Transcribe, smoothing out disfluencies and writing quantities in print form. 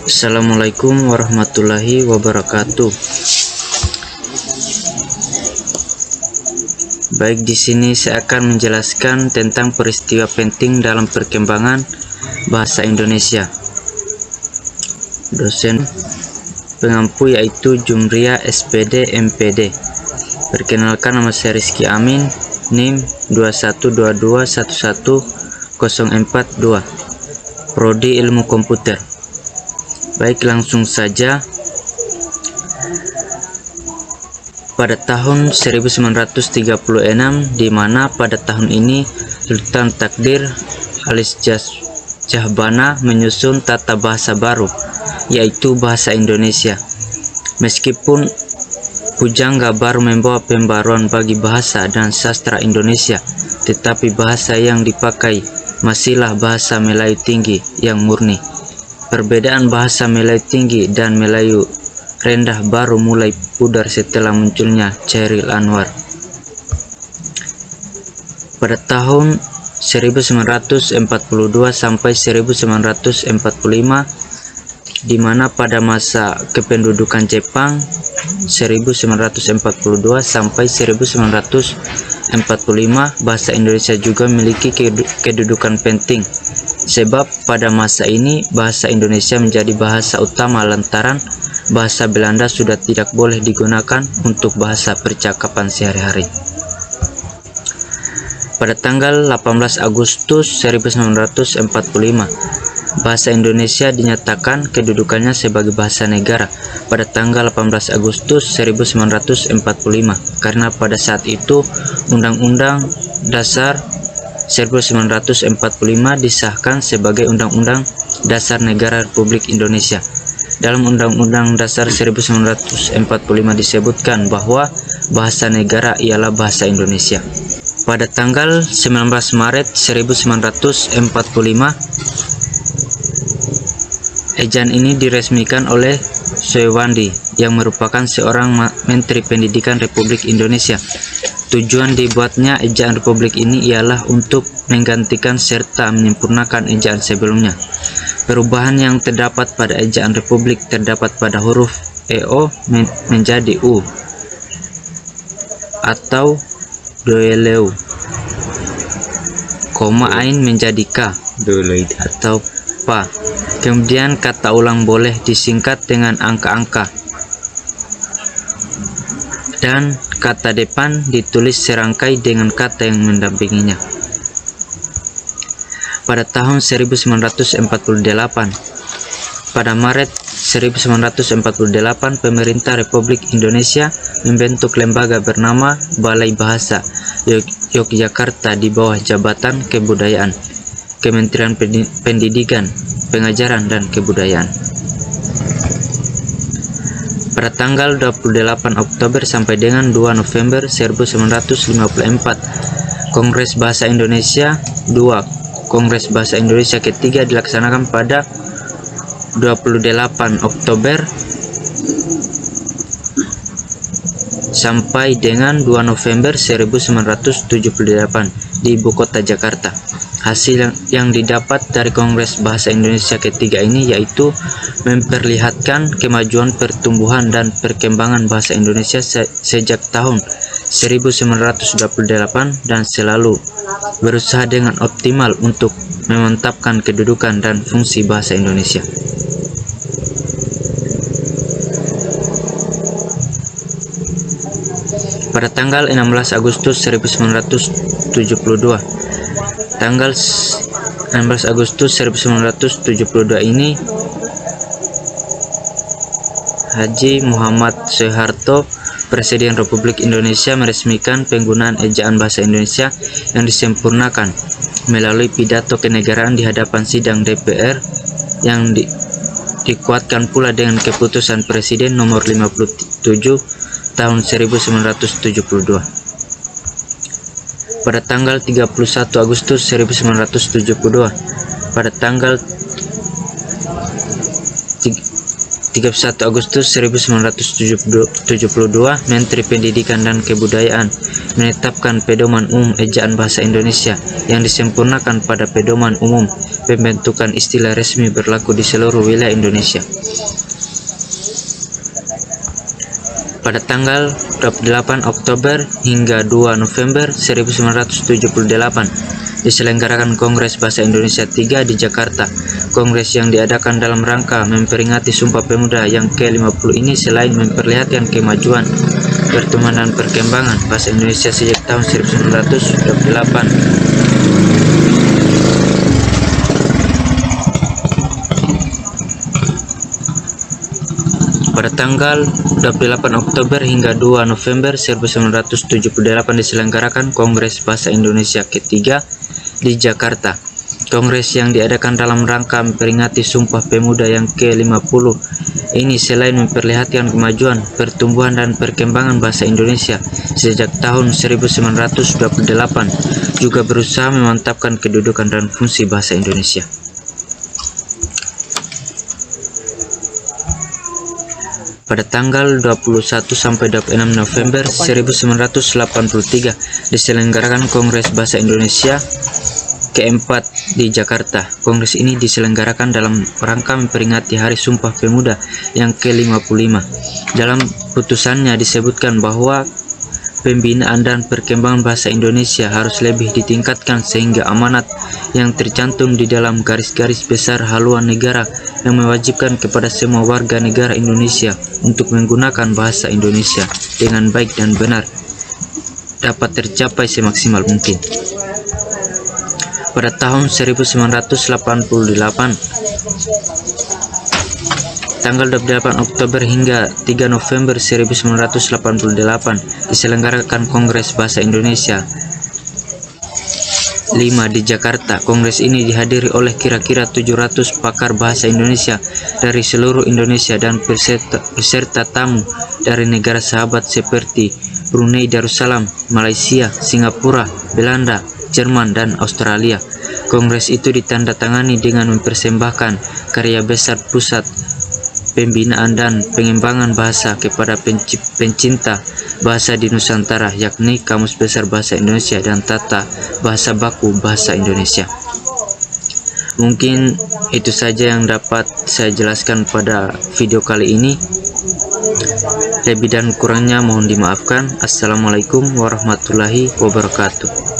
Assalamualaikum warahmatullahi wabarakatuh. Baik, di sini saya akan menjelaskan tentang peristiwa penting dalam perkembangan bahasa Indonesia. Dosen pengampu yaitu Jumria SPD MPD. Perkenalkan, nama saya Rizky Amin, NIM 2122111042, Prodi Ilmu Komputer. Baik, langsung saja. Pada tahun 1936, di mana pada tahun ini Sultan Takdir alias Jahbana menyusun tata bahasa baru, yaitu bahasa Indonesia. Meskipun pujangga baru membawa pembaruan bagi bahasa dan sastra Indonesia, tetapi bahasa yang dipakai masihlah bahasa Melayu tinggi yang murni. Perbedaan bahasa Melayu tinggi dan Melayu rendah baru mulai pudar setelah munculnya Chairil Anwar. Pada tahun 1942 sampai 1945, di mana pada masa kependudukan Jepang 1942 sampai 1945, bahasa Indonesia juga memiliki kedudukan penting, sebab pada masa ini bahasa Indonesia menjadi bahasa utama lantaran bahasa Belanda sudah tidak boleh digunakan untuk bahasa percakapan sehari-hari. Pada tanggal 18 Agustus 1945, bahasa Indonesia dinyatakan kedudukannya sebagai bahasa negara pada tanggal 18 Agustus 1945, karena pada saat itu Undang-Undang Dasar 1945 disahkan sebagai Undang-Undang Dasar Negara Republik Indonesia. Dalam Undang-Undang Dasar 1945 disebutkan bahwa bahasa negara ialah bahasa Indonesia. Pada tanggal 19 Maret 1945, ejaan ini diresmikan oleh Soewandi yang merupakan seorang Menteri Pendidikan Republik Indonesia. Tujuan dibuatnya ejaan Republik ini ialah untuk menggantikan serta menyempurnakan ejaan sebelumnya. Perubahan yang terdapat pada ejaan Republik terdapat pada huruf EO menjadi U atau doeleu, koma ain menjadi K atau Pa. Kemudian kata ulang boleh disingkat dengan angka-angka, dan kata depan ditulis serangkai dengan kata yang mendampinginya. Pada tahun 1948, pada Maret 1948, pemerintah Republik Indonesia membentuk lembaga bernama Balai Bahasa Yogyakarta di bawah Jabatan Kebudayaan, Kementerian Pendidikan, Pengajaran dan Kebudayaan. Pada tanggal 28 Oktober sampai dengan 2 November 1954, Kongres Bahasa Indonesia II, Kongres Bahasa Indonesia ketiga dilaksanakan pada 28 Oktober sampai dengan 2 November 1978 di Ibu Kota Jakarta. Hasil yang didapat dari Kongres Bahasa Indonesia ketiga ini yaitu memperlihatkan kemajuan pertumbuhan dan perkembangan bahasa Indonesia sejak tahun 1928 dan selalu berusaha dengan optimal untuk memantapkan kedudukan dan fungsi bahasa Indonesia. Pada tanggal 16 Agustus 1972, tanggal 16 Agustus 1972 ini Haji Muhammad Soeharto, Presiden Republik Indonesia, meresmikan penggunaan ejaan bahasa Indonesia yang disempurnakan melalui pidato kenegaraan di hadapan sidang DPR yang dikuatkan pula dengan keputusan Presiden nomor 57 tahun 1972. Pada tanggal 31 Agustus 1972, pada tanggal 31 31 Agustus 1972, Menteri Pendidikan dan Kebudayaan menetapkan Pedoman Umum Ejaan Bahasa Indonesia yang disempurnakan pada Pedoman Umum Pembentukan Istilah Resmi berlaku di seluruh wilayah Indonesia. Pada tanggal 28 Oktober hingga 2 November 1978 diselenggarakan Kongres Bahasa Indonesia 3 di Jakarta. Kongres yang diadakan dalam rangka memperingati Sumpah Pemuda yang ke-50 ini selain memperlihatkan kemajuan, pertumbuhan dan perkembangan bahasa Indonesia sejak tahun 1928. Pada tanggal 28 Oktober hingga 2 November 1978 diselenggarakan Kongres Bahasa Indonesia ketiga di Jakarta. Kongres yang diadakan dalam rangka memperingati Sumpah Pemuda yang ke-50 ini selain memperlihatkan kemajuan, pertumbuhan dan perkembangan bahasa Indonesia sejak tahun 1928, juga berusaha memantapkan kedudukan dan fungsi bahasa Indonesia. Pada tanggal 21 sampai 26 November 1983 diselenggarakan Kongres Bahasa Indonesia keempat di Jakarta. Kongres ini diselenggarakan dalam rangka memperingati Hari Sumpah Pemuda yang ke-55. Dalam putusannya disebutkan bahwa pembinaan dan perkembangan bahasa Indonesia harus lebih ditingkatkan sehingga amanat yang tercantum di dalam garis-garis besar haluan negara yang mewajibkan kepada semua warga negara Indonesia untuk menggunakan bahasa Indonesia dengan baik dan benar dapat tercapai semaksimal mungkin. Pada tahun 1988, tanggal 28 Oktober hingga 3 November 1988 diselenggarakan Kongres Bahasa Indonesia 5 di Jakarta. Kongres ini dihadiri oleh kira-kira 700 pakar bahasa Indonesia dari seluruh Indonesia dan peserta tamu dari negara sahabat seperti Brunei Darussalam, Malaysia, Singapura, Belanda, Jerman, dan Australia. Kongres itu ditandatangani dengan mempersembahkan karya besar Pusat Pembinaan dan Pengembangan Bahasa kepada pencinta bahasa di Nusantara, yakni Kamus Besar Bahasa Indonesia dan Tata Bahasa Baku Bahasa Indonesia. Mungkin itu saja yang dapat saya jelaskan pada video kali ini. Lebih dan kurangnya mohon dimaafkan. Assalamualaikum warahmatullahi wabarakatuh.